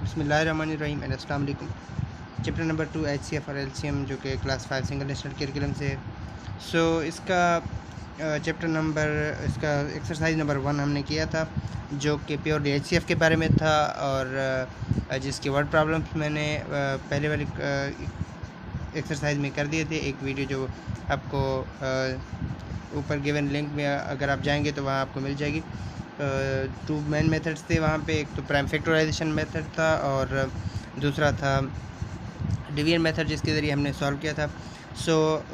बिस्मिल्लाहिर्रहमानिर्रहीम एंड अस्सलाम वालेकुम। चैप्टर नंबर 2 HCF और LCM जो कि क्लास 5 सिंगल नेशनल करिकुलम से है। इसका चैप्टर नंबर इसका एक्सरसाइज नंबर 1 हमने किया था जो कि प्योरली HCF के बारे में था और जिसके वर्ड प्रॉब्लम्स मैंने पहले वाली एक्सरसाइज में कर दिए थे। एक वीडियो जो आपको ऊपर गिवन लिंक में अगर आप जाएंगे तो वहाँ आपको मिल जाएगी। 2 मेन मेथड्स थे वहाँ पे, एक तो प्राइम फैक्टराइजेशन मेथड था और दूसरा था डिवीजन मेथड जिसके ज़रिए हमने सॉल्व किया था।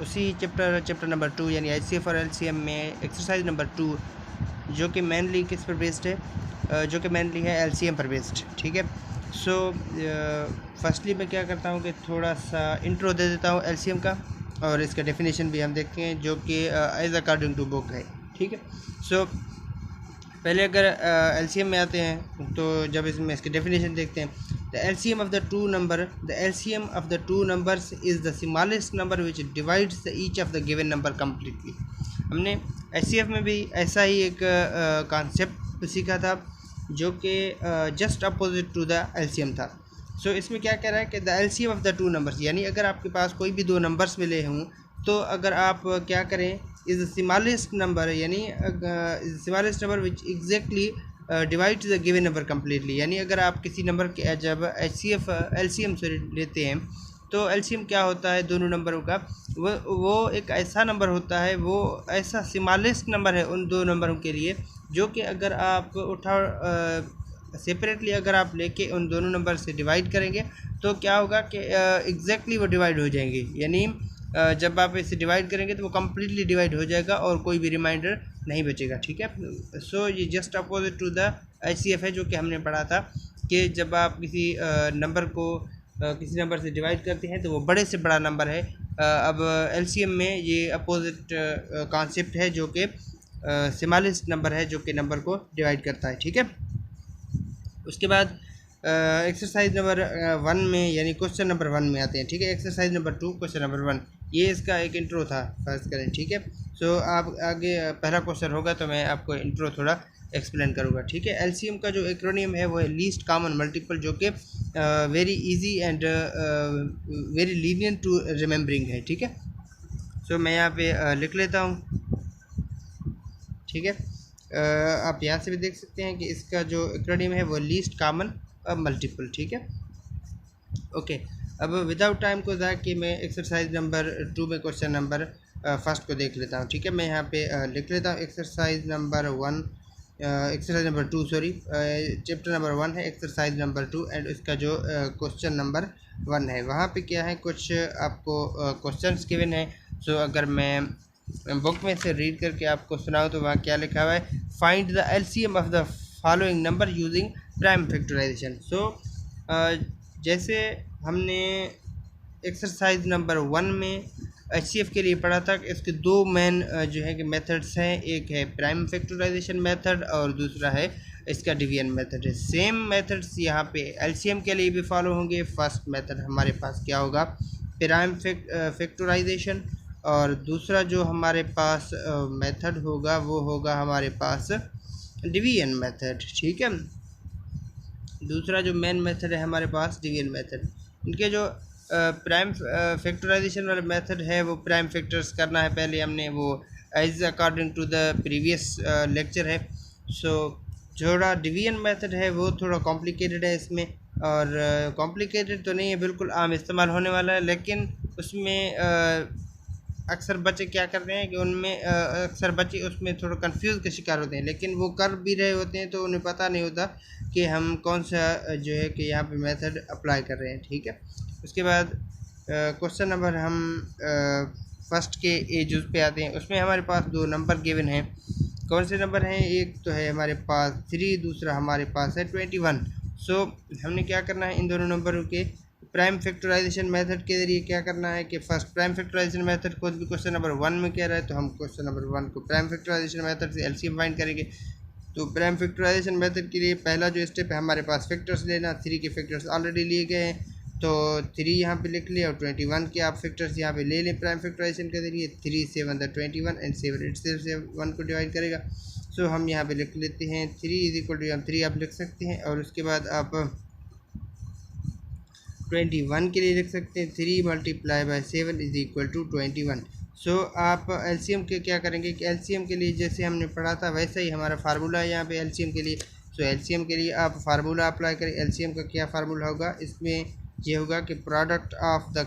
उसी चैप्टर नंबर 2 यानी HCF और LCM में एक्सरसाइज नंबर 2 जो कि मेनली किस पर बेस्ड है, जो कि मेनली है LCM पर बेस्ड। ठीक है। फर्स्टली मैं क्या करता हूँ कि थोड़ा सा इंट्रो दे देता हूँ LCM का और इसका डेफिनेशन भी हम देखते हैं जो कि एज अकॉर्डिंग टू बुक है। ठीक है। पहले अगर LCM में आते हैं तो जब इसमें इसकी डेफिनेशन देखते हैं, the LCM of the two numbers is the smallest number which divides the each of the given number completely. हमने HCF में भी ऐसा ही एक कॉन्सेप्ट सीखा था जो कि just opposite to the LCM था। इसमें क्या कह रहा है कि the LCM of the two numbers, यानी अगर आपके पास कोई भी दो नंबर्स मिले हों तो अगर आप क्या करें, इज़ द स्मॉलेस्ट नंबर, यानी smallest number which exactly divides the given number completely. यानी अगर आप किसी नंबर के जब HCF LCM से लेते हैं तो LCM क्या होता है दोनों नंबरों का, वो एक ऐसा नंबर होता है, वो ऐसा स्मॉलेस्ट नंबर है उन दो नंबरों के लिए जो कि अगर आप सेपरेटली अगर आप लेके उन दोनों नंबर से डिवाइड करेंगे तो क्या होगा कि एग्जैक्टली वो डिवाइड हो जाएंगे। यानी जब आप इसे डिवाइड करेंगे तो वो कम्प्लीटली डिवाइड हो जाएगा और कोई भी रिमाइंडर नहीं बचेगा। ठीक है। ये just opposite to the HCF है जो कि हमने पढ़ा था कि जब आप किसी नंबर को किसी नंबर से डिवाइड करते हैं तो वो बड़े से बड़ा नंबर है। अब LCM में ये अपोजिट कॉन्सेप्ट है जो कि स्मॉलेस्ट नंबर है जो कि नंबर को डिवाइड करता है। ठीक है। उसके बाद एक्सरसाइज नंबर 1 में यानी क्वेश्चन नंबर 1 में आते हैं। ठीक है। एक्सरसाइज नंबर 2 क्वेश्चन नंबर 1 ये इसका एक इंट्रो था, फर्स्ट करें। ठीक है। आप आगे पहला क्वेश्चन होगा तो मैं आपको इंट्रो थोड़ा एक्सप्लेन करूँगा। ठीक है। LCM का जो एक्रोनियम है वो है लीस्ट कॉमन मल्टीपल, जो कि very easy and very lenient to remembering है। ठीक है। मैं यहाँ पे लिख लेता हूँ। ठीक है। आप यहाँ से भी देख सकते हैं कि इसका जो एक्रोनियम है वो लीस्ट कॉमन मल्टीपल। ठीक है। ओके। अब विदाउट टाइम को ज़ाया कि मैं एक्सरसाइज नंबर 2 में क्वेश्चन नंबर फर्स्ट को देख लेता हूँ। ठीक है। मैं यहाँ पे लिख लेता हूँ exercise number 1, exercise number 2 sorry, chapter number 1 है एक्सरसाइज नंबर 2 एंड इसका जो क्वेश्चन नंबर 1 है वहाँ पे क्या है, कुछ आपको क्वेश्चंस गिवन है। अगर मैं बुक में से रीड करके आपको सुनाऊँ तो वहाँ क्या लिखा हुआ है, find the LCM of the following number using prime factorisation. जैसे हमने एक्सरसाइज नंबर 1 में HCF के लिए पढ़ा था कि इसके दो मेन जो है कि मेथड्स हैं, एक है प्राइम फैक्टराइजेशन मेथड और दूसरा है इसका डिवीजन मेथड है। सेम मेथड्स यहाँ पे LCM के लिए भी फॉलो होंगे। फर्स्ट मेथड हमारे पास क्या होगा, प्राइम फैक्टराइजेशन, और दूसरा जो हमारे पास मेथड होगा वो होगा हमारे पास डिवीजन मेथड। ठीक है। दूसरा जो मेन मेथड है हमारे पास डिवीजन मेथड। इनके जो प्राइम फैक्टराइजेशन वाला मेथड है वो प्राइम फैक्टर्स करना है पहले हमने, वो as according to the previous lecture है। थोड़ा डिवीजन मेथड है वो थोड़ा कॉम्प्लिकेटेड है इसमें, और कॉम्प्लिकेटेड तो नहीं है, बिल्कुल आम इस्तेमाल होने वाला है, लेकिन उसमें अक्सर बच्चे क्या करते हैं कि उनमें अक्सर बच्चे उसमें थोड़ा कंफ्यूज का शिकार होते हैं, लेकिन वो कर भी रहे होते हैं तो उन्हें पता नहीं होता कि हम कौन सा जो है कि यहाँ पे मेथड अप्लाई कर रहे हैं। ठीक है। उसके बाद क्वेश्चन नंबर हम फर्स्ट के ए जुज़ पे आते हैं। उसमें हमारे पास दो नंबर गिवन हैं। कौन से नंबर हैं, एक तो है हमारे पास 3, दूसरा हमारे पास है 21। हमने क्या करना है, इन दोनों नंबरों के प्राइम फैक्टराइजेशन मेथड के ज़रिए क्या करना है कि फर्स्ट प्राइम फैक्टराइजेशन मेथड को भी क्वेश्चन नंबर 1 में कह रहा है तो हम क्वेश्चन नंबर 1 को प्राइम फैक्टराइजेशन मेथड से LCM फाइंड करेंगे। तो प्राइम फैक्टराइजेशन मेथड के लिए पहला जो स्टेप है हमारे पास फैक्टर्स लेना। 3 के फैक्टर्स ऑलरेडी लिए गए हैं तो 3 यहाँ पे लिख लिया और 21 के आप फैक्टर्स यहाँ पे ले लें प्राइम फैक्टराइजेशन के ज़रिए। 3 7 द 21 एंड 7 8 से 1 को डिवाइड करेगा। हम यहाँ पे लिख लेते हैं 3 = 3 आप लिख सकते हैं, और उसके बाद आप 21 के लिए लिख सकते हैं 3 multiply by 7 is equal to 21। So आप एलसीएम के क्या करेंगे कि एलसीएम के लिए जैसे हमने पढ़ा था वैसे ही हमारा फार्मूला है यहाँ पे एलसीएम के लिए। सो एलसीएम के लिए आप फार्मूला अप्लाई करें। एलसीएम का क्या फार्मूला होगा, इसमें ये होगा कि product of the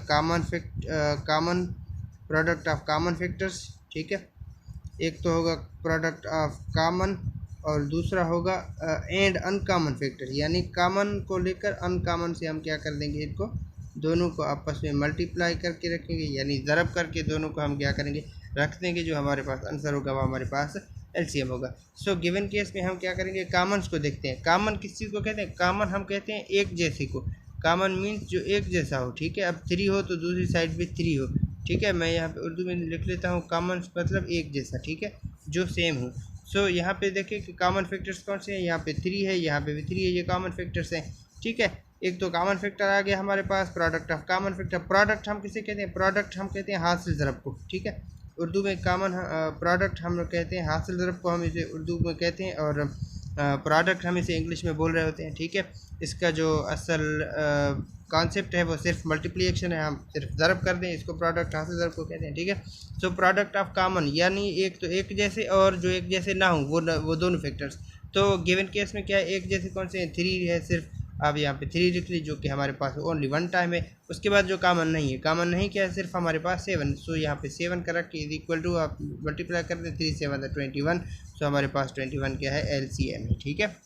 product of common factors, ठीक है। एक तो होगा प्रोडक्ट ऑफ कॉमन और दूसरा होगा एंड अनकॉमन फैक्टर, यानी कॉमन को लेकर अनकॉमन से हम क्या कर देंगे, इनको दोनों को आपस में मल्टीप्लाई करके रखेंगे, यानी ज़रब करके दोनों को हम क्या करेंगे, रख देंगे। जो हमारे पास आंसर होगा वो हमारे पास एलसीएम होगा। सो गिवन केस में हम क्या करेंगे, कॉमन्स को देखते हैं। कॉमन किस चीज़ को कहते हैं, कॉमन हम कहते हैं एक जैसे को। कॉमन मीन्स जो एक जैसा हो, ठीक है। अब 3 हो तो दूसरी साइड भी 3 हो, ठीक है। मैं यहाँ पे उर्दू में लिख लेता हूँ कॉमन मतलब एक जैसा, ठीक है, जो सेम हो। सो यहाँ पे देखिए कि कॉमन फैक्टर्स कौन से हैं, यहाँ पे 3 है, यहाँ पे भी 3 है, ये कॉमन फैक्टर्स हैं, ठीक है। एक तो कॉमन फैक्टर आ गया हमारे पास, product of common factor. Product हम किसे कहते हैं, प्रोडक्ट हम कहते हैं हासिल ज़रब को, ठीक है। उर्दू में कॉमन प्रोडक्ट हम लोग कहते हैं, हासिल ज़रब को हम इसे उर्दू में कहते हैं, और प्रोडक्ट हम इसे इंग्लिश में बोल रहे होते हैं, ठीक है। इसका जो असल कॉन्सेप्ट है वो सिर्फ मल्टीप्लिकेशन है, हम सिर्फ ज़रब कर दें, इसको प्रोडक्ट हासिल ज़रब को कहते हैं, ठीक है। सो प्रोडक्ट ऑफ कॉमन यानी एक तो एक जैसे और जो एक जैसे ना हो वो दोनों फैक्टर्स। तो गिवन केस में क्या है, एक जैसे कौन से हैं, 3 है सिर्फ। आप यहाँ पे 3 लिख ली, जो कि हमारे पास ओनली 1 टाइम है। उसके बाद जो कॉमन नहीं है, कॉमन नहीं क्या है, सिर्फ हमारे पास 7। सो यहाँ पे 7 का रख के इज इक्वल टू आप मल्टीप्लाई कर दें, 3 7 21। सो हमारे पास 21 क्या है, एलसीएम है, ठीक है।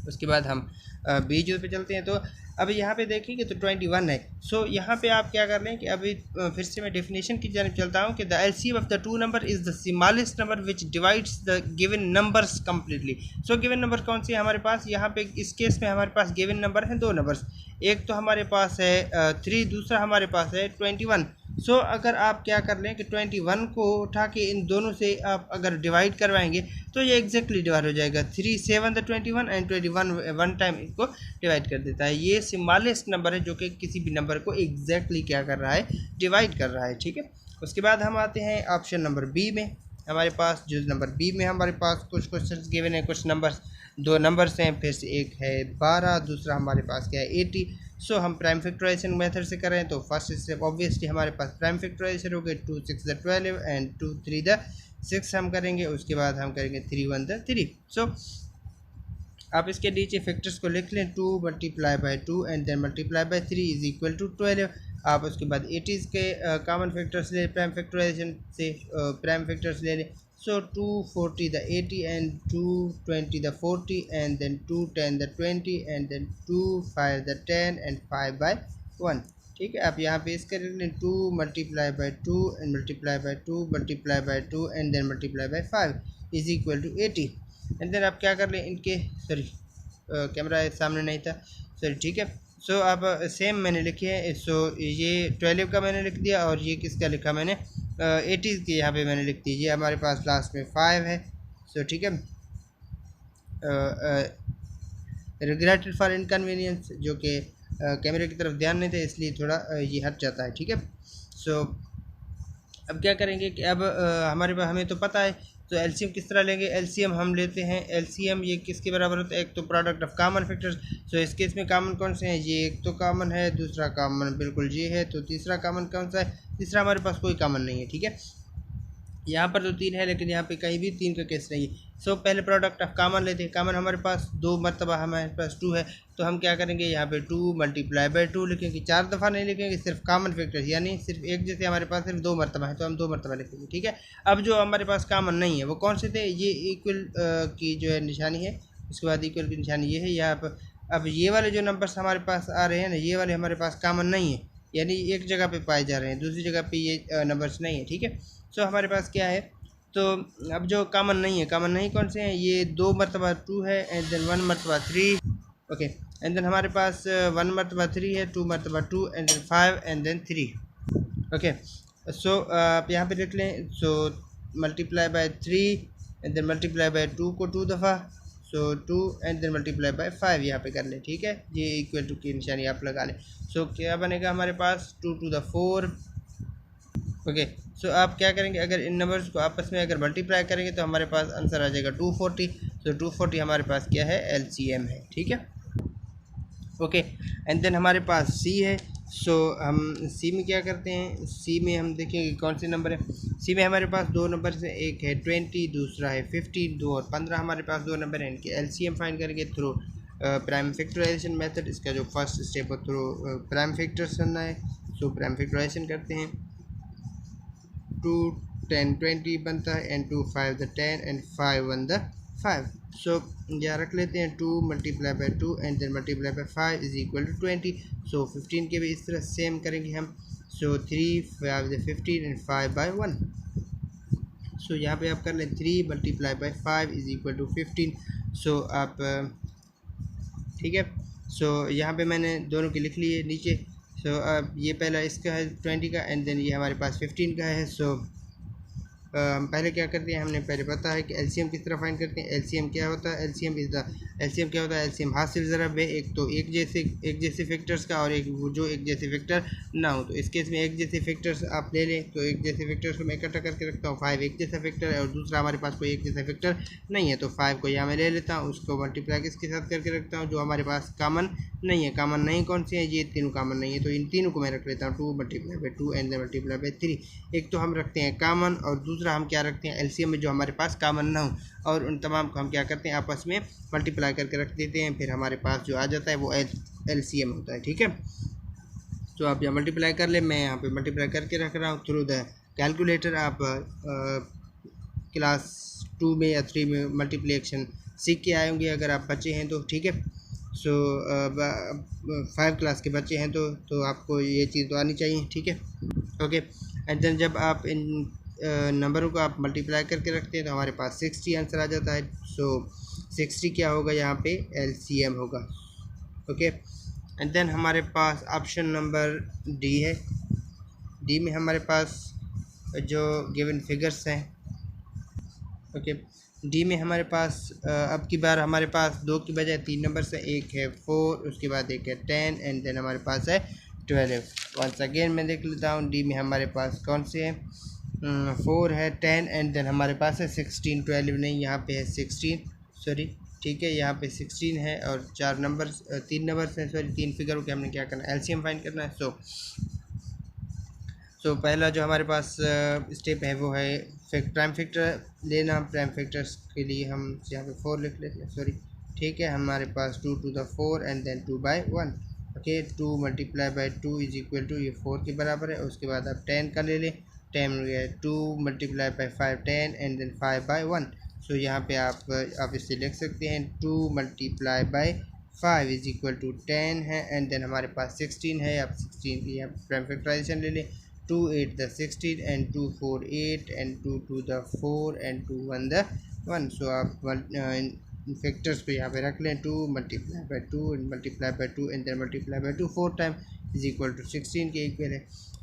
उसके बाद हम बीजों पे चलते हैं। तो अब यहाँ पे देखेंगे तो 21 है। सो यहाँ पे आप क्या कर लें कि अभी फिर से मैं डेफिनेशन की जानब चलता हूँ कि the LCM of the to number is the smallest number which divides the given numbers completely. So given number कौन सी है हमारे पास, यहाँ पे इस केस में हमारे पास गिवन नंबर है 2 नंबर्स। एक तो हमारे पास है 3, दूसरा हमारे पास है 21। सो अगर आप क्या कर लें कि 21 को उठा के इन दोनों से आप अगर डिवाइड करवाएंगे तो ये एग्जैक्टली डिवाइड हो जाएगा। 3 7 द 21 एंड 21 1 टाइम इसको डिवाइड कर देता है। ये स्मॉलेस्ट नंबर है जो कि किसी भी नंबर को एग्जैक्टली क्या कर रहा है, डिवाइड कर रहा है, ठीक है। उसके बाद हम आते हैं ऑप्शन नंबर बी में। हमारे पास जो नंबर बी में हमारे पास कुछ क्वेश्चंस गिवन है, कुछ नंबर्स, 2 नंबर्स हैं, फिर से एक है 12, दूसरा हमारे पास क्या है 80। सो हम प्राइम फैक्टराइजेशन मेथड से करें तो फर्स्ट स्टेप ऑब्वियसली हमारे पास प्राइम फैक्टराइजेशन हो गए, 2 6 द 12 एंड 2 3 द 6 हम करेंगे। उसके बाद हम करेंगे 3 1 द 3। सो आप इसके नीचे फैक्टर्स को लिख लें, 2 multiply by 2 and then multiply by 3 is equal to 12। आप उसके बाद 80s के कॉमन फैक्टर्स ले, प्राइम फैक्टराइजेशन से प्राइम फैक्टर्स ले लें। So 240 the 80 and 220 the 40 and then 210 the 20 and then 2 5 the 10 and 5 by 1, ठीक है। आप यहाँ पे इसका लिख लें 2 multiply by 2 and multiply by 2 multiply by 2 and then multiply by 5 is equal to 80। And then आप क्या कर लें, इनके सॉरी कैमरा सामने नहीं था, सॉरी, ठीक है। सो आप सेम मैंने लिखी है। सो ये 12 का मैंने लिख दिया और ये किसका लिखा मैंने, 80s की यहाँ पे मैंने लिख दी। ये हमारे पास लास्ट में 5 है। सो ठीक है, रिग्रेटेड फॉर इनकन्वीनियंस, जो कि कैमरे की तरफ ध्यान नहीं था इसलिए थोड़ा ये हट जाता है, ठीक है। सो अब क्या करेंगे कि अब हमारे पास हमें तो पता है, तो एलसीएम किस तरह लेंगे। एलसीएम हम लेते हैं, एलसीएम ये किसके बराबर होता है, एक तो प्रोडक्ट ऑफ कॉमन फैक्टर्स। सो इस केस में कॉमन कौन से हैं, ये एक तो कॉमन है, दूसरा कॉमन बिल्कुल ये है, तो तीसरा कॉमन कौन सा है, तीसरा हमारे पास कोई कॉमन नहीं है, ठीक है। यहाँ पर तो 3 है लेकिन यहाँ पे कहीं भी 3 का केस नहीं है। सो पहले प्रोडक्ट ऑफ कॉमन लेते हैं। कॉमन हमारे पास 2 मरतबा हमारे पास 2 है, तो हम क्या करेंगे, यहाँ पे 2 मल्टीप्लाई बाय 2 लिखेंगे। 4 दफ़ा नहीं लिखेंगे, सिर्फ कॉमन फैक्टर्स, यानी सिर्फ एक जैसे हमारे पास सिर्फ 2 मरतबा है तो हम 2 मरतबा लिखेंगे, ठीक है। अब जो हमारे पास कॉमन नहीं है वो कौन से थे, ये इक्वल की जो है निशानी है, उसके बाद इक्वल की निशानी ये है यहाँ पर। अब ये वाले जो नंबर्स हमारे पास आ रहे हैं ना, ये वाले हमारे पास कॉमन नहीं है, यानी एक जगह पे पाए जा रहे हैं, दूसरी जगह पे ये नंबर्स नहीं है, ठीक है। सो हमारे पास क्या है, तो अब जो कॉमन नहीं है, कॉमन नहीं कौन से हैं, ये 2 मरतबा 2 है एंड देन 1 मरतबा 3, ओके। एंड देन हमारे पास 1 मरतबा 3 है, 2 मरतबा 2 and then 5 and then 3, okay. So आप यहाँ पे लिख लें, so multiply by 3 and then multiply by 2 को 2 दफ़ा, so 2 and then multiply by 5 यहाँ पे कर लें, ठीक है। ये इक्वल टू की निशानी आप लगा लें। सो क्या बनेगा हमारे पास 2 to the 4, ओके। सो आप क्या करेंगे, अगर इन नंबर्स को आपस में अगर मल्टीप्लाई करेंगे तो हमारे पास आंसर आ जाएगा 240। सो 240 हमारे पास क्या है, एलसीएम है, ठीक है। ओके। एंड देन हमारे पास सी है। सो हम सी में क्या करते हैं, सी में हम देखेंगे कौन से नंबर है। सी में हमारे पास दो नंबर से, एक है 20, दूसरा है 15, 2 और 15 हमारे पास दो नंबर हैं। इनके एलसीएम फाइंड करेंगे थ्रू प्राइम फैक्टराइजेशन मेथड। इसका जो फर्स्ट स्टेप है थ्रू प्राइम फैक्टर्स करना है। सो प्राइम फैक्टराइजेशन करते हैं। 2 10 20 बनता है, and 2 5 the 10 and 5 1 the 5। So यहाँ रख लेते हैं 2 multiply by 2 and then multiply by 5 is equal to 20। So 15 के भी इस तरह सेम करेंगे हम। So 3 5 the 15 and 5 by 1। So यहाँ पे आप कर लें 3 multiply by 5 is equal to 15। So आप ठीक है। सो यहाँ पे मैंने दोनों की लिख लिए नीचे। सो अब ये पहला इसका है 20 का, एंड देन ये हमारे पास 15 का है। सो हम पहले क्या करते हैं, हमने पहले पता है कि एलसीएम किस तरह फाइंड करते हैं। एलसीएम क्या होता है, एलसीएम क्या होता है, एलसीएम हासिल ज़रब है। एक तो एक जैसे फैक्टर्स का, और एक जो एक जैसे फैक्टर ना हो। तो इस केस में एक जैसे फैक्टर्स आप ले लें, तो एक जैसे फैक्टर्स को मैं इकट्ठा करके रखता हूँ। 5 एक जैसा फैक्टर है और दूसरा हमारे पास कोई एक जैसा फैक्टर नहीं है, तो 5 को यहाँ मैं ले लेता हूँ, उसको मल्टीप्लाई किसके साथ करके रखता हूँ, जो हमारे पास कॉमन नहीं है। कॉमन नहीं कौन से हैं, ये तीनों कॉमन नहीं है, तो इन तीनों को मैं रख लेता हूँ 2 multiply by 2 and then multiply by 3। एक तो हम रखते हैं कॉमन, और दूसरा हम क्या रखते हैं एलसीएम में जो हमारे पास कॉमन ना हो, और उन तमाम को हम क्या करते हैं आपस में मल्टीप्लाई करके रख देते हैं। फिर हमारे पास जो आ जाता है वो एलसीएम होता है। ठीक है, तो आप यहाँ मल्टीप्लाई कर ले, मैं यहाँ पे मल्टीप्लाई करके रख रहा हूँ थ्रू द कैलकुलेटर। आप क्लास 2 में या 3 में मल्टीप्लिकेशन सीख के आए होंगे अगर आप बच्चे हैं तो। ठीक है, सो 5 क्लास के बच्चे हैं तो आपको ये चीज़ तो आनी चाहिए। ठीक है, ओके। एंड देन जब आप इन नंबरों को आप मल्टीप्लाई करके रखते हैं तो हमारे पास 60 आंसर आ जाता है। सो 60 क्या होगा, यहाँ पे एलसीएम होगा। ओके, एंड देन हमारे पास ऑप्शन नंबर डी है। डी में हमारे पास जो गिवन फिगर्स हैं, ओके, डी में हमारे पास अब की बार हमारे पास 2 की बजाय 3 नंबर से, एक है 4, उसके बाद एक है 10 एंड देन हमारे पास है 12। वंस अगेन मैं देख लेता हूँ डी में हमारे पास कौन से हैं। 4 है, 10 एंड देन हमारे पास है 16। 12 नहीं, यहाँ पे है 16, सॉरी। ठीक है, यहाँ पे 16 है और 3 नंबर हैं, सॉरी 3 फिगर के हमने क्या करना है, एलसीएम फाइंड करना है। सो पहला जो हमारे पास स्टेप है वो है प्राइम फैक्टर लेना। प्राइम फैक्टर्स के लिए हम यहाँ पे 4 लिख लेते हैं, सॉरी। ठीक है, हमारे पास 2 to the 4 and then 2 by 1। Okay, 2 multiply by 2 is equal to, ये 4 के बराबर है। उसके बाद आप 10 का ले लें, 10 हो गया 2 multiply by 5 10 and then 5 by 1। So यहाँ पे आप इसे लिख सकते हैं 2 multiply by 5 is equal to 10 है, एंड देन हमारे पास 16 है। आप 16 की यहाँ प्राइम फैक्टराइजेशन ले लें। 2 8 the 16 and 2 4 8 and 2 2 the 4 and 2 1 the 1। सो आप फैक्टर्स को यहाँ पे रख लें। 2 multiply by 2 multiply by 2 and then multiply by 2 4 time is equal to 16 के इक्वल है।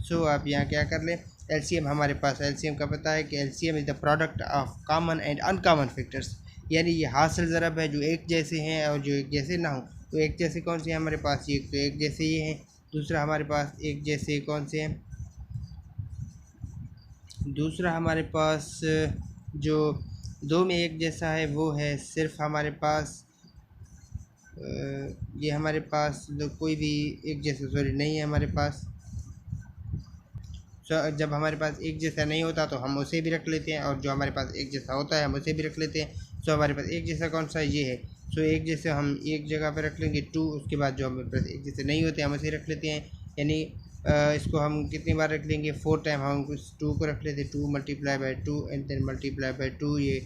सो आप यहाँ क्या कर लें, एलसीएम हमारे पास एलसीएम का पता है कि LCM is the product of common and uncommon factors, यानी ये हासिल ज़रब है जो एक जैसे हैं और जो एक जैसे ना हो। तो एक जैसे कौन से हैं हमारे पास, ये तो एक जैसे ये हैं। दूसरा हमारे पास एक जैसे कौन से हैं, दूसरा हमारे पास जो 2 में एक जैसा है वो है सिर्फ हमारे पास ये हमारे पास कोई भी एक जैसा सॉरी नहीं है हमारे पास। जब हमारे पास एक जैसा नहीं होता तो हम उसे भी रख लेते हैं, और जो हमारे पास एक जैसा होता है हम उसे भी रख लेते हैं। सो हमारे पास एक जैसा कौन सा है, ये है। सो एक जैसे हम एक जगह पर रख लेंगे 2, उसके बाद जो हमारे पास एक जैसे नहीं होते हम उसे रख लेते हैं। यानी इसको हम कितनी बार रख लेंगे, 4 टाइम हम उस 2 को रख लेते हैं। 2 multiply by 2 and then multiply by 2, ये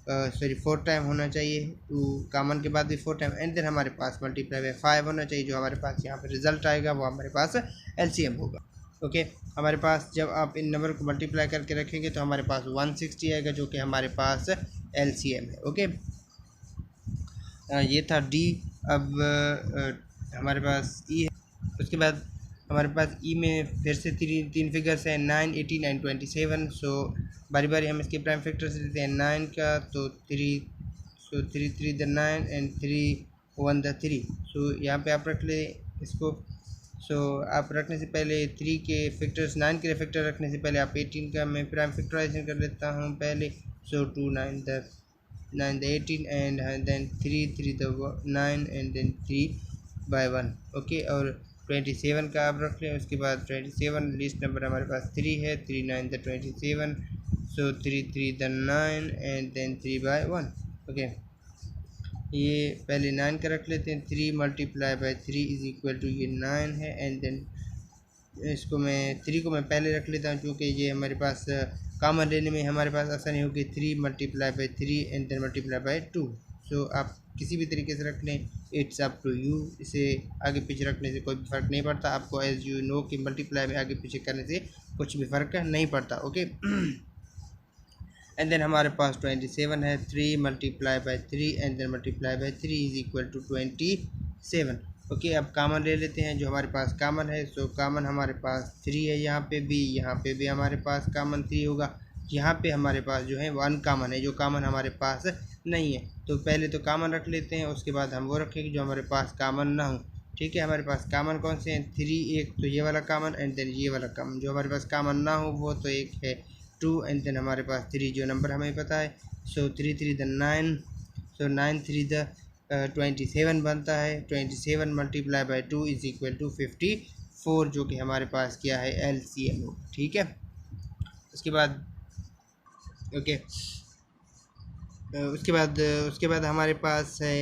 सॉरी 4 टाइम होना चाहिए। 2 कॉमन के बाद भी 4 टाइम एंड देन हमारे पास मल्टीप्लाई बाई 5 होना चाहिए। जो हमारे पास यहाँ पर रिजल्ट आएगा वो हमारे पास एलसीएम होगा। ओके, हमारे पास जब आप इन नंबर को मल्टीप्लाई करके रखेंगे तो हमारे पास 160 आएगा, जो कि हमारे पास एलसीएम है। ओके, ये था डी। अब हमारे पास ई है। उसके बाद हमारे पास ई में फिर से तीन फिगर्स हैं 9 18 एंड 27। सो बारी बारी हम इसके प्राइम फैक्टर्स लेते हैं 9 का, तो 3, सो 3 3 द 9 एंड 3 1 द 3। सो यहाँ पे आप रख लें इसको। सो आप रखने से पहले 3 के फैक्टर्स 9 के फैक्टर रखने से पहले आप 18 का मैं प्राइम फैक्टराइजेशन कर लेता हूँ पहले। So 2 9 the 18 and then 3 3 the 9 and then 3 by 1। Okay, और 27 का आप रख लें। उसके बाद 27 लीस्ट नंबर हमारे पास 3 है, 3 9 the 27, so 3 3 the 9 and then 3 by 1। Okay, ये पहले 9 का रख लेते हैं। 3 multiply by 3 is equal to ये 9 है, एंड देन इसको मैं 3 को मैं पहले रख लेता हूँ क्योंकि ये हमारे पास कॉमन लेने में हमारे पास आसानी होगी। 3 multiply by 3 and then multiply by 2। So आप किसी भी तरीके से रख लें, इट्स अप टू यू। इसे आगे पीछे रखने से कोई भी फ़र्क नहीं पड़ता आपको, एज यू नो कि मल्टीप्लाई में आगे पीछे करने से कुछ भी फ़र्क नहीं पड़ता। ओके, एंड देन हमारे पास 27 है। 3 multiply by 3 and then multiply by 3 is equal to 27। Okay, अब कॉमन ले लेते हैं जो हमारे पास कॉमन है। सो कॉमन हमारे पास 3 है, यहाँ पे भी हमारे पास कॉमन 3 होगा। यहाँ पे हमारे पास जो है 1 कॉमन है, जो कॉमन हमारे पास नहीं है। तो पहले तो कॉमन रख लेते हैं, उसके बाद हम वो रखेंगे जो हमारे पास कॉमन ना हो। ठीक है, हमारे पास कॉमन कौन से हैं? 3 एक, तो ये वाला कॉमन, एंड देन ये वाला कॉमन। जो हमारे पास कॉमन ना हो वो तो एक है 2, एंड देन हमारे पास 3 जो नंबर हमें पता है। सो 3 3 द 9, सो 9 3 द 27 बनता है। 27 multiply by 2 is equal to 54, जो कि हमारे पास क्या है? LCM हो। ठीक है, उसके बाद ओके, उसके बाद हमारे पास है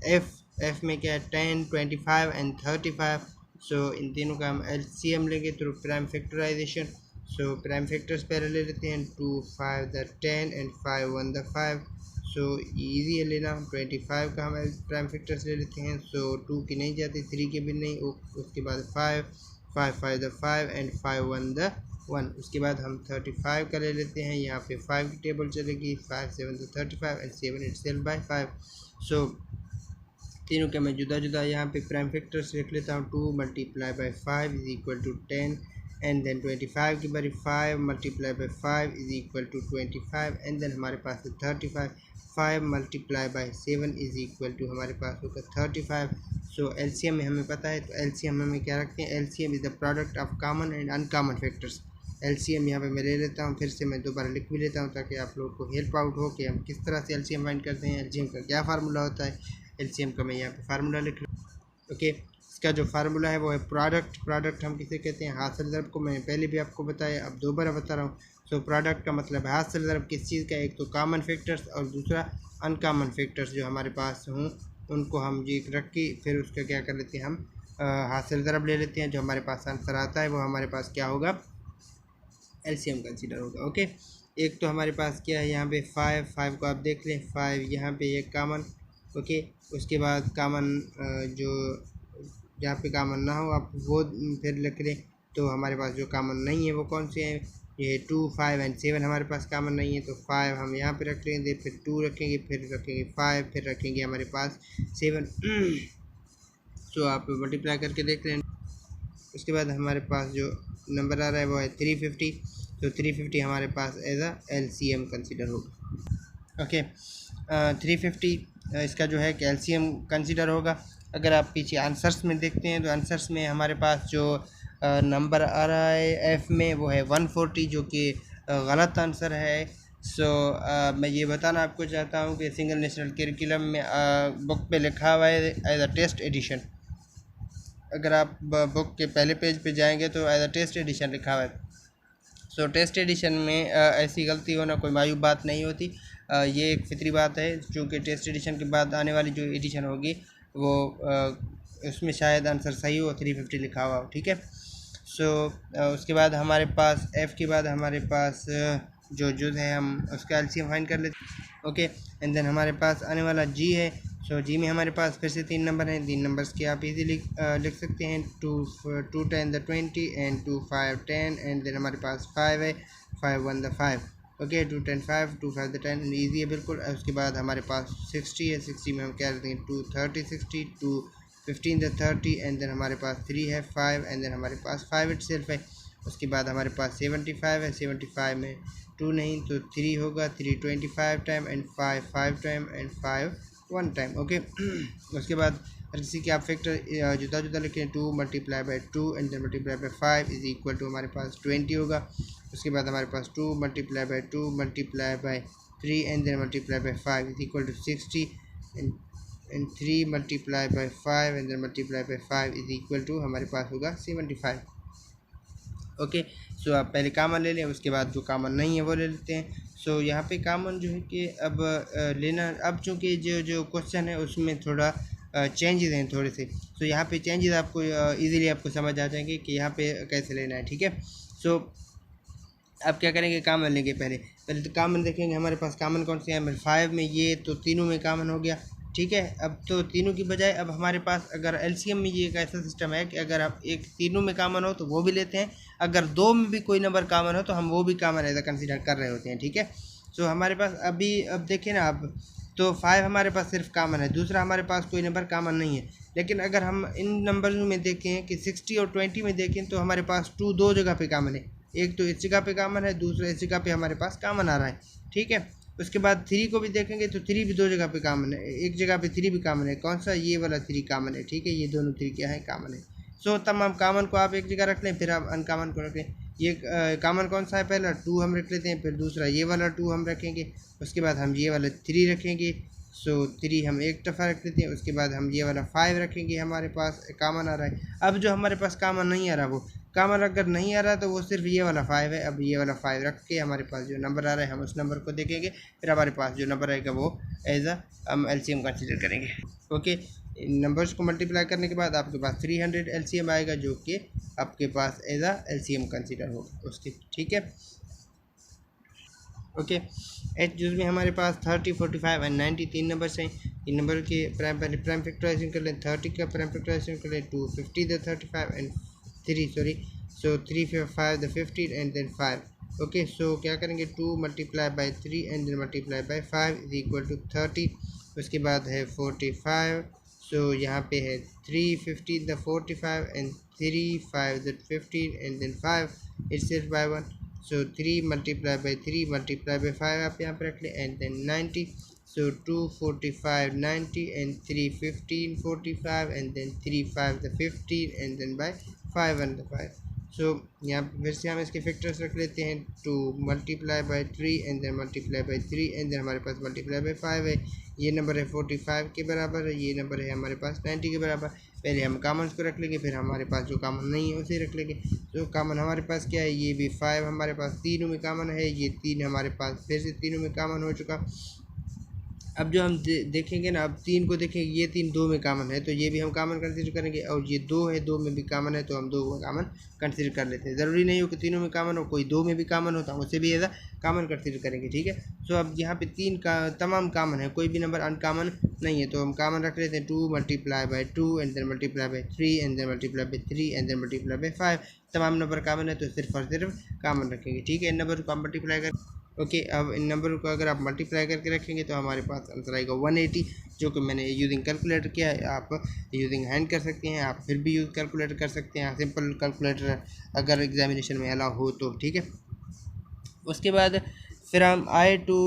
एफ में क्या है? 10 25 एंड 35। सो इन तीनों का हम LCM लेंगे through prime factorisation. So prime factors पहले ले लेते हैं। 2 5 the 10 and 5 1 the 5। So easy है लेना। 25 का हम प्राइम फैक्टर्स ले लेते हैं। सो 2 की नहीं जाती, 3 के भी नहीं। उसके बाद 5 5 5 द 5 एंड 5 1 द 1। उसके बाद हम 35 का ले लेते हैं। यहाँ पे 5 की टेबल चलेगी। 5 7 तो 35 एंड 7 itself बाय 5। सो तीनों के मैं जुदा जुदा यहाँ पे प्राइम फैक्टर्स लिख लेता हूँ। 2 multiply by 5 is equal to 10, and then 25 की बारी 5 multiply by 5 is equal to 25, and then हमारे पास है 35। 5 multiply by 7 is equal to हमारे पास होगा 35। सो LCM में हमें पता है, तो LCM में हमें क्या रखते हैं? LCM is the product of common and uncommon factors. LCM यहाँ पे मैं ले लेता हूँ, फिर से मैं दोबारा लिख भी लेता हूँ ताकि आप लोगों को हेल्प आउट हो कि हम किस तरह से LCM फाइंड करते हैं। LCM का क्या फार्मूला होता है? LCM का मैं यहाँ पे फार्मूला लिख लूँ। ओके, इसका जो फार्मूला है वो है प्रोडक्ट हम किसे कहते हैं? हासिल ज़रब को। मैंने पहले भी आपको बताया, अब दोबारा बता रहा हूँ। सो प्रोडक्ट का मतलब है हासिल ज़रब किस चीज़ का? एक तो कॉमन फैक्टर्स और दूसरा अनकॉमन फैक्टर्स जो हमारे पास हों उनको हम जी रख के फिर उसका क्या कर लेते हैं? हम हासिल ज़रब ले लेते हैं। जो हमारे पास आंसर आता है वो हमारे पास क्या होगा? LCM कंसीडर होगा। ओके, एक तो हमारे पास क्या है यहाँ पे 5 को आप देख लें। 5 यहाँ पे एक कॉमन। ओके, उसके बाद कॉमन जो जहाँ पे कॉमन ना हो आप वो फिर लिख लें। तो हमारे पास जो कॉमन नहीं है वो कौन से हैं? ये 2 5 एंड 7 हमारे पास कॉमन नहीं है, तो 5 हम यहाँ पे रख लेंगे, फिर 2 रखेंगे, फिर रखेंगे 5, फिर रखेंगे हमारे पास 7। तो आप मल्टीप्लाई करके देख लें। उसके बाद हमारे पास जो नंबर आ रहा है वो है 350। तो 350 हमारे पास एज अ LCM कंसीडर होगा। ओके, 350 इसका जो है कि LCM कंसीडर होगा। अगर आप पीछे आंसर्स में देखते हैं तो आंसर्स में हमारे पास जो नंबर आ रहा है F में वो है 140, जो कि गलत आंसर है। सो मैं ये बताना आपको चाहता हूँ कि सिंगल नेशनल करिकुलम में बुक पे लिखा हुआ है एज अ टेस्ट एडिशन। अगर आप बुक के पहले पेज पे जाएंगे तो एज अ टेस्ट एडिशन लिखा हुआ है। सो टेस्ट एडिशन में ऐसी गलती होना कोई मायूब बात नहीं होती। ये एक फितरी बात है, चूँकि टेस्ट एडिशन के बाद आने वाली जो एडिशन होगी वो उसमें शायद आंसर सही हो, 350 लिखा हुआ हो। ठीक है, सो उसके बाद हमारे पास F के बाद हमारे पास जो जुज़ है हम उसका LCM फाइंड कर लेते हैं। ओके, एंड देन हमारे पास आने वाला G है। सो G में हमारे पास फिर से 3 नंबर हैं। 3 नंबर्स के आप इजीली लिख सकते हैं। 2 10 द 20 एंड 2 5 10, एंड देन हमारे पास 5 है, 5 1 द 5। ओके, 2 10 5, 2 5 द 10, ईजी है बिल्कुल। उसके बाद हमारे पास 60 है। 60 में हम क्या करते हैं? 2 30 60, 2 15 द 30, एंड देन हमारे पास 3 है, 5, एंड देन हमारे पास 5 इटसेल्फ है। उसके बाद हमारे पास 75 है। 75 में 2 नहीं तो 3 होगा। 3 25 time and 5 5 time and 5 1 time. Okay, उसके बाद हर किसी के आप फैक्टर जुदा जुदा लिखें। 2 multiply by 2 and then multiply by 5 is equal to हमारे पास 20 होगा। उसके बाद हमारे पास 2 multiply by 2 multiply by 3 and then multiply by 5 is equal to 60, and 3 multiply by 5 and then multiply by 5 is equal to हमारे पास होगा 75। ओके, सो आप पहले कामन ले लें, उसके बाद जो कामन नहीं है वो ले लेते हैं। सो यहाँ पे कामन जो है कि अब लेना, अब चूँकि जो क्वेश्चन है उसमें थोड़ा चेंजेस हैं थोड़े से, सो यहाँ पे चेंजेस आपको इजीली आपको समझ आ जाएंगे कि यहाँ पे कैसे लेना है। ठीक है, सो अब क्या करेंगे, कामन लेंगे। पहले तो कामन देखेंगे हमारे पास कामन कौन से हैं। 5 में ये तो तीनों में कामन हो गया। ठीक है, अब तो तीनों की बजाय अब हमारे पास अगर एलसीएम में ये एक ऐसा सिस्टम है कि अगर आप एक तीनों में कामन हो तो वो भी लेते हैं, अगर दो में भी कोई नंबर कामन हो तो हम वो भी कामन ऐसा कंसीडर कर रहे होते हैं। ठीक है, सो हमारे पास अभी अब देखिए ना, अब तो 5 हमारे पास सिर्फ कामन है, दूसरा हमारे पास कोई नंबर कामन नहीं है। लेकिन अगर हम इन नंबर में देखें कि 60 और 20 में देखें तो हमारे पास 2 दो जगह पे कामन है, एक तो इस जगह पे कामन है, दूसरा इस जगह पे हमारे पास कामन आ रहा है। ठीक है, उसके बाद 3 को भी देखेंगे तो 3 भी दो जगह पे कामन है, एक जगह पे 3 भी कामन है। कौन सा, ये वाला 3 कामन है। ठीक है, ये दोनों 3 क्या है, कामन है। सो तमाम कामन को आप एक जगह रख लें, फिर आप अनकामन को रख लें। ये कामन कौन सा है, पहला 2 हम रख लेते हैं, फिर दूसरा ये वाला 2 हम रखेंगे, उसके बाद हम ये वाला 3 रखेंगे। सो 3 हम एक दफ़ा रख लेते हैं, उसके बाद हम ये वाला 5 रखेंगे, हमारे पास कामन आ रहा है। अब जो हमारे पास कामन नहीं आ रहा, वो कामन अगर नहीं आ रहा तो वो सिर्फ ये वाला 5 है। अब ये वाला 5 रख के हमारे पास जो नंबर आ रहा है हम उस नंबर को देखेंगे, फिर हमारे पास जो नंबर आएगा वो एज हम एलसीएम कंसीडर करेंगे। ओके, इन नंबर्स को मल्टीप्लाई करने के बाद आपके पास 300 एलसीएम आएगा, जो कि आपके पास एज एलसीएम कंसीडर होगा उसके। ठीक है, ओके, एच जिसमें हमारे पास 30, 45 एंड 90 तीन नंबर्स हैं। इन नंबर के पहले प्राइम फैक्टराइजेशन कर लें, 30 का प्राइम फैक्टराइजेशन कर लें, 2 50 the 35 and 3 sorry, so 3 5 the 15 and then 5। Okay, so क्या करेंगे, 2 multiply by 3 and then multiply by 5 is equal to 30। उसके बाद है 45, सो यहाँ पे है 3 50 the 45 and 3 5 the 15 and then 5 itself by 1। So 3 multiply by 3 multiply by 5 आप यहाँ पर रख लें and then 90। So 2 45 90 and 3 15 45 and then 3 5 the 15 and then by 5 and 5। So यहाँ पर फिर से हम इसके फैक्टर्स रख लेते हैं, 2 multiply by 3 and then multiply by 3 and then हमारे पास मल्टीप्लाई बाई 5 है। ये नंबर है 45 के बराबर है, ये नंबर है हमारे पास 90 के बराबर। पहले हम कामन्स को रख लेंगे, फिर हमारे पास जो कामन नहीं है उसे रख लेंगे। तो कामन हमारे पास क्या है, ये भी 5 हमारे पास तीनों में कामन है, ये 3 हमारे पास फिर से तीनों में कामन हो चुका। अब जो हम देखेंगे ना, अब 3 को देखेंगे, ये 3 2 में कामन है तो ये भी हम कामन कंसिडर करेंगे, और ये 2 है, 2 में भी कामन है तो हम 2 को कामन कंसिडर कर लेते हैं। ज़रूरी नहीं हो कि तीनों में कामन हो, कोई 2 में भी कामन हो तो हम उसे भी ऐसा कामन कंसिडर करेंगे। ठीक है, सो अब यहाँ पे 3 का तमाम कामन है, कोई भी नंबर अनकामन नहीं है, तो हम कामन रख लेते हैं 2 multiply by 2 and then multiply by 3 and then multiply by 3 and then multiply by 5। तमाम नंबर कामन है तो सिर्फ और सिर्फ कामन रखेंगे। ठीक है, इन नंबर को हम मल्टीप्लाई कर ओके, अब इन नंबर को अगर आप मल्टीप्लाई करके रखेंगे तो हमारे पास आंसर आएगा 180, जो कि मैंने यूजिंग कैलकुलेटर किया है। आप यूजिंग हैंड कर सकते हैं, आप फिर भी यूज़ कैलकुलेटर कर सकते हैं, सिंपल कैलकुलेटर अगर एग्जामिनेशन में अलाउ हो तो। ठीक है, उसके बाद फिर हम आए टू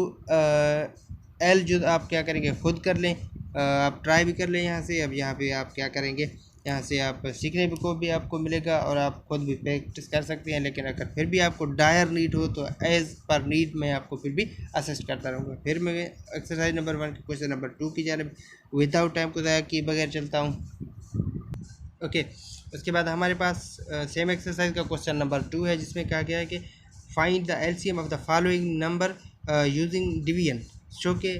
एल, जो आप क्या करेंगे खुद कर लें, आप ट्राई भी कर लें यहाँ से। अब यहाँ पे आप क्या करेंगे, यहाँ से आप सीखने को भी आपको मिलेगा और आप खुद भी प्रैक्टिस कर सकते हैं। लेकिन अगर फिर भी आपको डायर नीड हो तो एज़ पर नीड मैं आपको फिर भी असिस्ट करता रहूँगा। फिर मैं एक्सरसाइज नंबर 1 क्वेश्चन नंबर 2 की जानिब विदाउट टाइम को ज़ाया किए बगैर चलता हूँ। ओके, उसके बाद हमारे पास सेम एक्सरसाइज का क्वेश्चन नंबर 2 है, जिसमें कहा गया है कि find the LCM of the following number using division. Show के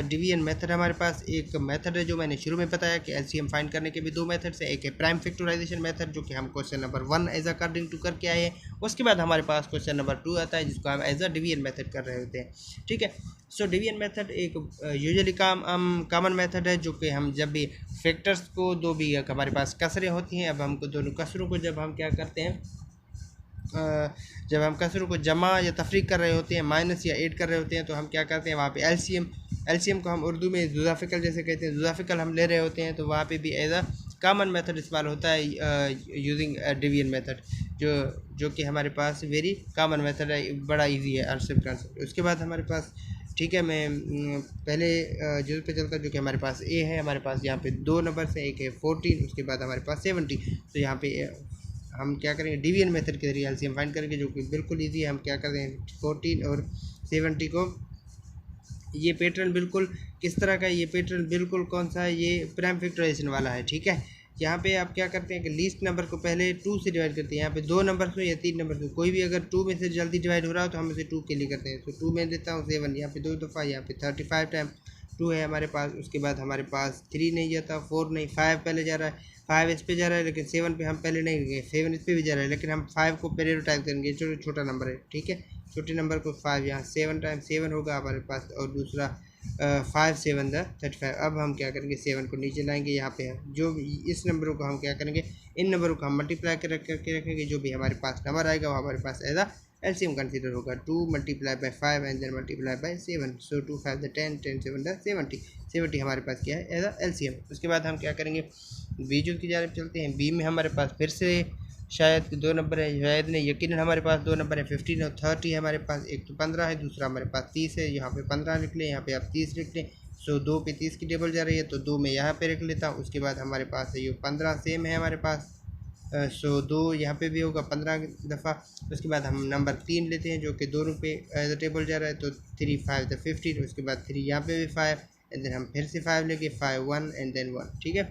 डिवीजन मेथड हमारे पास एक मेथड है, जो मैंने शुरू में बताया कि एलसीएम फाइंड करने के भी 2 मेथड्स हैं। एक है प्राइम फैक्टराइजेशन मेथड, जो कि हम question number 1 as according to करके आए हैं। उसके बाद हमारे पास क्वेश्चन नंबर 2 आता है, जिसको हम एज अ डिवीजन मेथड कर रहे होते हैं। ठीक है, सो डिवीजन मेथड एक यूजुअली कॉमन मेथड है, जो कि हम जब भी फैक्टर्स को दो भी हमारे पास कसरें होती हैं, अब हमको दोनों कसरों को जब हम क्या करते हैं, जब हम कसरों को जमा या तफरीक कर रहे होते हैं, माइनस या ऐड कर रहे होते हैं, तो हम क्या करते हैं वहाँ पे एलसीएम को हम उर्दू में जुज़ाफ़िकल जैसे कहते हैं, जुज़ाफ़िकल हम ले रहे होते हैं, तो वहाँ पे भी एज अ कॉमन मेथड इस्तेमाल होता है यूजिंग डिवीजन मेथड, जो कि हमारे पास वेरी कॉमन मेथड है, बड़ा इजी है आंसर कंसेप्ट। उसके बाद हमारे पास, ठीक है, मैं पहले जो पे चलता जो कि हमारे पास ए है, हमारे पास यहाँ पे 2 नंबर से, एक है 14, उसके बाद हमारे पास 70। तो यहाँ पे हम क्या करेंगे, डिवीजन मेथड के जरिए एलसीएम फाइंड करेंगे, जो कि बिल्कुल ईजी है। हम क्या करते हैं, 14 और 70 को ये पैटर्न बिल्कुल किस तरह का है, ये पैटर्न बिल्कुल कौन सा है, ये प्राइम फैक्टराइजेशन वाला है। ठीक है, यहाँ पे आप क्या करते हैं कि लीस्ट नंबर को पहले 2 से डिवाइड करते हैं। यहाँ पे 2 नंबर को या 3 नंबर को, कोई भी अगर 2 में से जल्दी डिवाइड हो रहा हो तो हम इसे 2 के लिए करते हैं। तो 2 में देता हूँ 7, यहाँ पे 2 दफ़ा, यहाँ पे 35 टाइम 2 है हमारे पास। उसके बाद हमारे पास 3 नहीं जाता, 4 नहीं, 5 पहले जा रहा है, 5 इस पे जा रहा है, लेकिन 7 पे हम पहले नहीं गए, 7 इस पे भी जा रहा है, लेकिन हम 5 को प्रायोरिटाइज करेंगे, छोटा नंबर है। ठीक है, छोटे नंबर को 5 यहाँ 7 टाइम 7 होगा हमारे पास, और दूसरा 5 7 35। अब हम क्या करेंगे, 7 को नीचे लाएंगे, यहाँ पे जो इस नंबरों को हम क्या करेंगे, इन नंबरों को हम मल्टीप्लाई करके रखेंगे। जो भी हमारे पास नंबर आएगा वो हमारे पास एज अ एलसीएम कंसीडर होगा। 2 multiply by 5 and then multiply by 7, so 2 5 10, 10 7 70, 70 हमारे पास क्या है एज अ एलसीएम। उसके बाद हम क्या करेंगे, बीजों की जानिब चलते हैं। बी में हमारे पास फिर से शायद 2 नंबर है, शायद नहीं, यकीनन हमारे पास 2 नंबर है, 15 और 30 है हमारे पास। एक तो 15 है, दूसरा हमारे पास 30 है। यहाँ पे 15 लिख लें, यहाँ पे आप 30 लिख लें। सो 2 पे 30 की टेबल जा रही है, तो 2 में यहाँ पे रख लेता हूँ। उसके बाद हमारे पास है ये 15 सेम है हमारे पास। सो 2 यहाँ पे भी होगा 15 दफ़ा। उसके बाद हम नंबर 3 लेते हैं, जो कि दोनों पे एज अ टेबल जा रहा है, तो 3 5 15। उसके बाद 3 यहाँ पे भी 5, एंड देन हम फिर से 5 लेंगे, 5 1 एंड देन 1। ठीक है,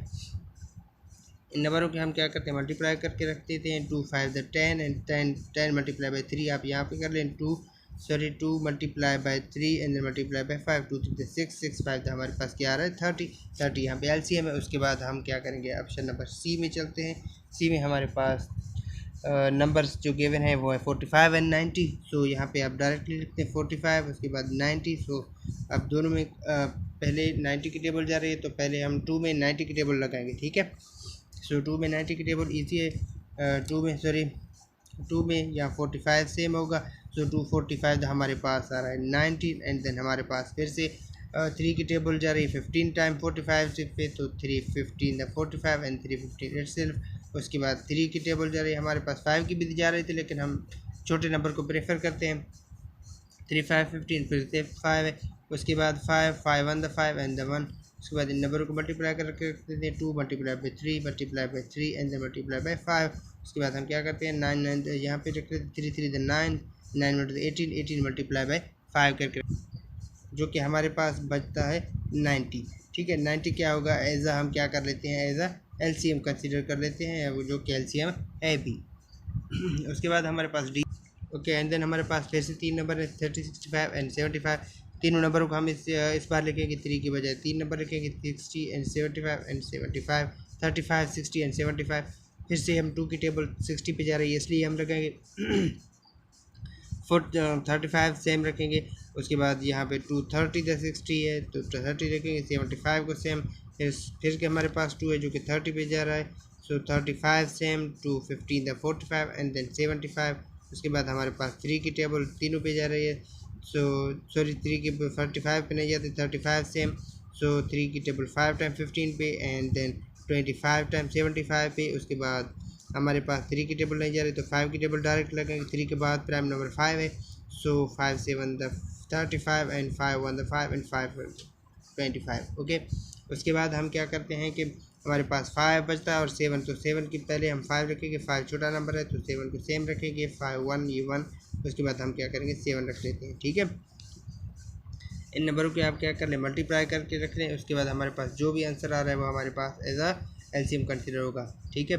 इन नंबरों के हम क्या करते हैं, मल्टीप्लाई करके रख देते हैं। 2 5 10 एंड 10 मल्टीप्लाई बाई 3 आप यहाँ पे कर लें। 2 multiply by 3 and then multiply by 5, 2 3 6 6 5 हमारे पास क्या आ रहा है 30 यहाँ पे एलसीएम है। उसके बाद हम क्या करेंगे, ऑप्शन नंबर सी में चलते हैं। सी में हमारे पास नंबर्स जो गिवन है वो है 45 एंड 90। सो यहाँ पे आप डायरेक्टली लिखते हैं 45, उसके बाद 90। सो अब दोनों में पहले 90 की टेबल जा रही है, तो पहले हम 2 में 90 की टेबल लगाएंगे। ठीक है, सो 2 में 90 की टेबल ईजी है। 2 में या 45 सेम होगा। सो 245 हमारे पास आ रहा है 90, एंड देन हमारे पास फिर से 3 की टेबल जा रही है 15 टाइम 45 से पे, तो 3 15 45 एंड 3 15 इटसेल्फ। उसके बाद 3 की टेबल जा रही है हमारे पास, 5 की भी जा रही थी, लेकिन हम छोटे नंबर को प्रेफर करते हैं। 3 5 15 फिर से 5 है। उसके बाद 5 5 1 5 एंड द 1। उसके बाद इन नंबरों को मल्टीप्लाई करके रख देते हैं। 2 multiply by 3 and then multiply by 5। उसके बाद हम क्या करते हैं, 9 9 यहाँ पे रख लेते हैं, 3 3 9 9 18 मल्टीप्लाई बाई 5 करके, जो कि हमारे पास बचता है 90। ठीक है, 90 क्या होगा, एज हम क्या कर लेते हैं, एज एलसीएम कंसीडर कर लेते हैं, वो जो कि एलसीएम है भी। उसके बाद हमारे पास डी। ओके, एंड देन हमारे पास फिर से 3 नंबर है, 30 65 एंड 75। तीनों नंबरों को हम इस बार लिखेंगे 3 की बजाय 3 नंबर लिखेंगे, 60 एंड 75 एंड 75, 35 60 एंड 75। फिर से हम 2 की टेबल 60 पे जा रही है, इसलिए हम रखेंगे 35 सेम रखेंगे। उसके बाद यहाँ पे 2 30 60 है, तो 30 रखेंगे, 75 को सेम। फिर के हमारे पास 2 है जो कि 30 पे जा रहा है, सो 35 सेम। 2 15 45 and then 75। उसके बाद हमारे पास 3 की टेबल तीनों पे जा रही है, सो 3 की 45 पे नहीं जाती, 35 सेम। सो 3 की टेबल 5 टाइम 15 पे एंड देन 25 टाइम 75 पे। उसके बाद हमारे पास 3 की टेबल नहीं जा रही, तो 5 की टेबल डायरेक्ट लगेंगे। 3 के बाद प्राइम नंबर 5 है, सो 5 7 35 एंड 5 1 5 एंड 5 25। ओके, उसके बाद हम क्या करते हैं कि हमारे पास 5 बचता है और 7, तो 7 की पहले हम 5 रखेंगे, 5 छोटा नंबर है तो 7 को सेम रखेंगे, 5 1 ये 1। उसके बाद हम क्या करेंगे, 7 रख लेते हैं। ठीक है, इन नंबरों के आप क्या कर लें, मल्टीप्लाई करके रख लें। उसके बाद हमारे पास जो भी आंसर आ रहा है वो हमारे पास एज अ एलसीएम कंसीडर होगा। ठीक है,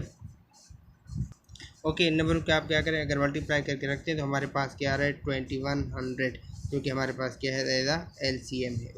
ओके, इन नंबरों के आप क्या करें, अगर मल्टीप्लाई करके रखते हैं तो हमारे पास क्या आ रहा है 2100, जो कि हमारे पास क्या है एज अ एलसीएम है।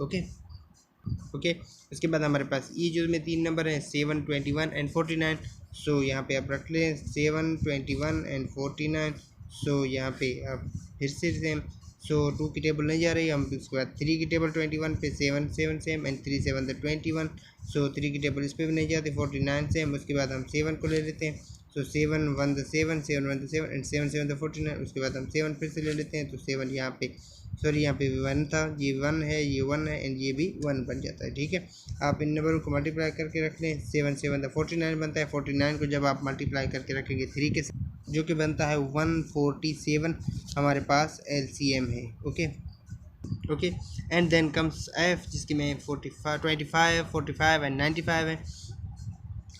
ओके, उसके बाद हमारे पास ये जो में 3 नंबर हैं 7 21 एंड 49। सो यहाँ पे आप रख लें 7 21 एंड 49। सो यहाँ पे आप फिर से सेम, सो 2 की टेबल नहीं जा रही, हम उसके बाद 3 की टेबल 21 पे 7 7 सेम एंड 3 7 21। सो 3 की टेबल इस पर भी नहीं जाती, 49 सेम। उसके बाद हम 7 को ले लेते हैं, सो 7 1 7 7 1 7 एंड 7 7 49। उसके बाद हम 7 फिर से ले लेते हैं, तो 7 यहाँ पे सॉरी यहाँ पे 1 था, ये 1 है, ये 1 है एंड ये भी 1 बन जाता है। ठीक है, आप इन नंबरों को मल्टीप्लाई करके रख लें, 7 7 49 बनता है। 49 को जब आप मल्टीप्लाई करके रखेंगे 3 के, जो कि बनता है 147, हमारे पास एलसीएम है। Okay, and then comes F, जिसकी में 45 25 45 एंड 95 है।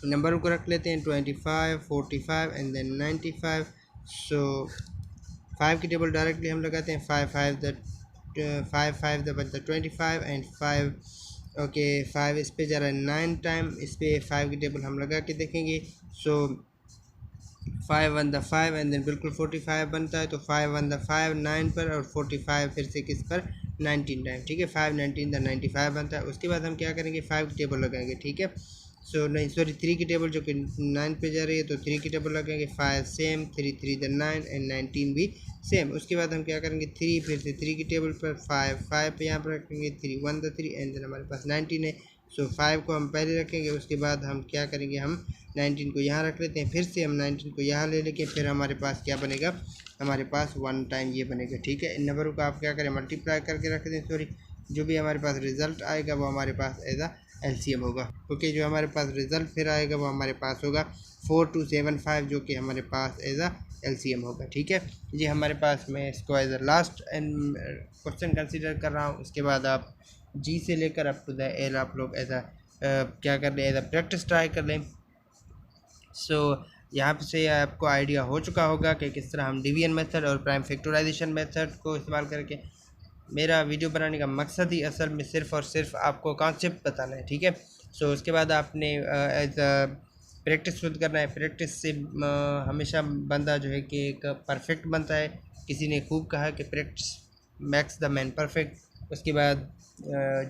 नंबरों को रख लेते हैं 25 45 एंड देन 95। सो 5 की टेबल डायरेक्टली हम लगाते हैं, 5 5 5 5 द बनता 25 एंड 5 ओके 5 इस पे जा रहा है 9 टाइम, इस पे 5 की टेबल हम लगा के देखेंगे। सो 5 1 द 5 एंड देन बिल्कुल 45 बनता है, तो 5 1 द 5 9 पर और 45 फिर से किस पर 19 टाइम, ठीक है 5 19 द 95 बनता है। उसके बाद हम क्या करेंगे 5 की टेबल लगाएंगे, ठीक है। सो नहीं सॉरी 3 की टेबल जो कि 9 पे जा रही है, तो 3 की टेबल लगाएंगे 5 सेम 3 3 द 9 एंड 19 भी सेम। उसके बाद हम क्या करेंगे 3 फिर से 3 की टेबल पर 5 5 पे यहाँ पर रखेंगे 3 1 द 3 एंड देन हमारे पास 19 है। सो 5 को हम पहले रखेंगे, उसके बाद हम क्या करेंगे हम 19 को यहाँ रख लेते हैं, फिर से हम 19 को यहाँ ले लेके फिर हमारे पास क्या बनेगा, हमारे पास 1 टाइम ये बनेगा, ठीक है। इन नंबरों को आप क्या करें मल्टीप्लाई करके रख दें, सॉरी जो भी हमारे पास रिज़ल्ट आएगा वो हमारे पास एज अ एलसीएम होगा। ओके जो हमारे पास रिज़ल्ट फिर आएगा वो हमारे पास होगा 4275 जो कि हमारे पास एज अ एलसीएम होगा, ठीक है। ये हमारे पास मैं इसको as a last and question consider कर रहा हूँ। उसके बाद आप जी से लेकर अप टू द एल आप लोग एज अ क्या कर लें एज अ प्रैक्टिस ट्राई कर लें। सो यहाँ से आपको आइडिया हो चुका होगा कि किस तरह हम डिवीजन मेथड और प्राइम फैक्टराइजेशन मेथड को इस्तेमाल करके, मेरा वीडियो बनाने का मकसद ही असल में सिर्फ़ और सिर्फ आपको कॉन्सेप्ट बताना है, ठीक है। सो उसके बाद आपने एज अ प्रैक्टिस खुद करना है। प्रैक्टिस से हमेशा बंदा जो है कि एक परफेक्ट बनता है। किसी ने खूब कहा कि practice max the man perfect. उसके बाद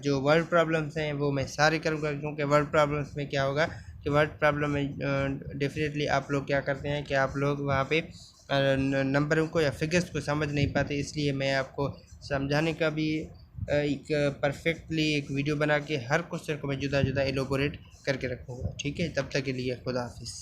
जो वर्ड प्रॉब्लम्स हैं वो मैं सारे करूँगा, क्योंकि वर्ड प्रॉब्लम्स में क्या होगा कि वर्ड प्रॉब्लम में डेफिनेटली आप लोग क्या करते हैं कि आप लोग वहाँ पे नंबरों को या फिगर्स को समझ नहीं पाते, इसलिए मैं आपको समझाने का भी एक परफेक्टली एक वीडियो बना के हर क्वेश्चन को मैं जुदा जुदा एलोबोरेट करके रखूँगा, ठीक है। तब तक के लिए खुदा हाफिज़।